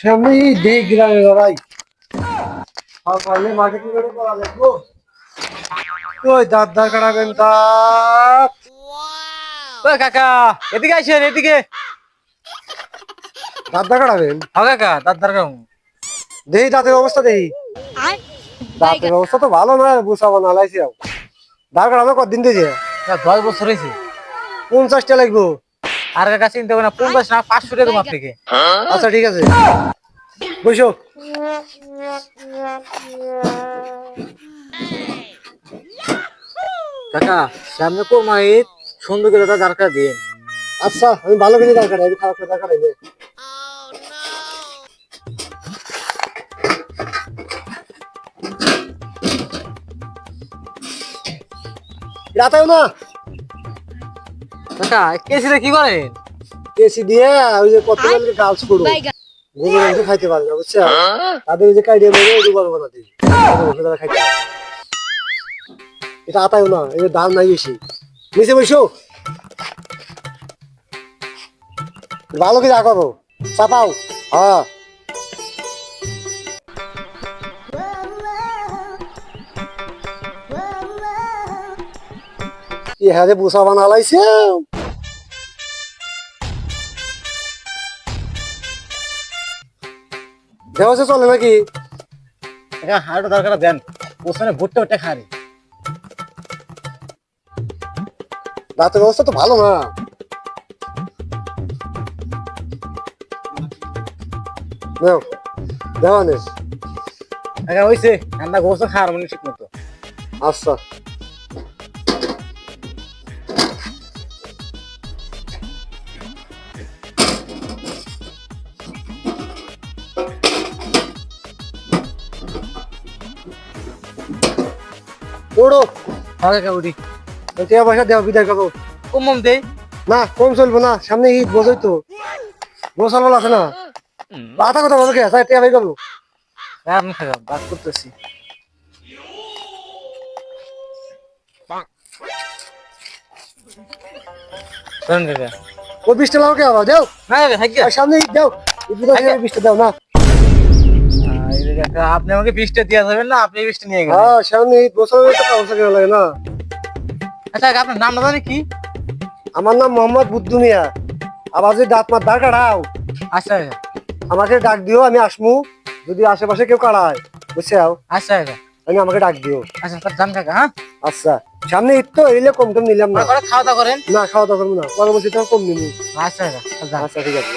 সামনে দেখ গ্রামে লড়াই সকালে মাঠে কি করে করা দেখবো ওই দাঁত দাঁড় কাটাবেন দাঁত ওই কাকা এদিকে আসেন এদিকে। দাঁত দাঁড় কাটাবেন হ্যাঁ কাকা দাঁত দরকার। দেহি দাঁতের অবস্থা দেহি দাঁতের অবস্থা তো ভালো না বুঝাবো না লাইছি দাঁড় কাটাবে কদিন দিয়েছে 10 বছর হয়েছে। 50টা লাগবো আর কাকা চিন্তা করেন না 50 না 500 টাকা তোমার থেকে। আচ্ছা ঠিক আছে বসো কাকা সামনে কোরমা ঈদ সুন্দর করে দাঁত দরকার দিন। আচ্ছা আমি ভালো কিছু দাঁড় কাটাই খারাপ করে দাঁড় কাটাই রাতাও না কাকা কেসিতে কি করেন? কেসি দিয়ে ওই যে কতজনকে গার্লস করবো গরু মাংস খাইতে পারে না বুঝছো তাদের ওই যে কাইডিয়া মেরে ওই গরু বানাতে খাইতে পারে এটা আতাও না এই দাম নাই বেশি নিচে বসো ভালো কি যা করো চাপাও হ্যাঁ কি হ্যাঁ রে বুসা বানালাইছে দেওয়া চলে নাকি কাকা হাড়টা দরকার দেন ওখানে ভুট্টা ওটা খারি। দাঁতের অবস্থা তো ভালো না দেও দেওয়া নে কাকা হইছে ঠান্ডা গোস্ত খাওয়ার মানে ঠিক মতো। আচ্ছা ওড়ো হ্যাঁ কাকা উঠি টাকা পয়সা দেওয়া বিদায় করো কম দেই না কম চলবো না সামনে ঈদ বোঝই তো বসার বলা আছে না আধা কথা বলো কে তাই টাকা ভাই করবো আমি কাকা বাদ করতেছি। শোনেন কাকা ও 20টা লাও কে আবার দেও না কাকা থাকি আর সামনে ঈদ দাও ঈদ বোঝাই 20টা দাও না কাকা আপনি আমাকে 20টা দিয়া যাবেন না আপনি 20টা নিয়ে গেলেন। হ্যাঁ সামনে ঈদ বছর তো পয়সা কেনা লাগে না আচ্ছা কাকা আপনার নামটা জানি কি? আমার নাম মোহাম্মদ বুদ্ধু মিয়া আবার যদি দাঁত মার দাঁড় কাটাও আচ্ছা কাকা আমাকে ডাক দিও আমি আসমু যদি আশেপাশে কেউ কাটায় বুঝছো আচ্ছা কাকা আমি আমাকে ডাক দিও আচ্ছা তার যান কাকা। হ্যাঁ আচ্ছা সামনে ঈদ তো এলে কম কম নিলাম না খাওয়া দাওয়া করেন। না খাওয়া দাওয়া করবো না পরবর্তীতে কম নিবো আচ্ছা কাকা যান। আচ্ছা ঠিক আছে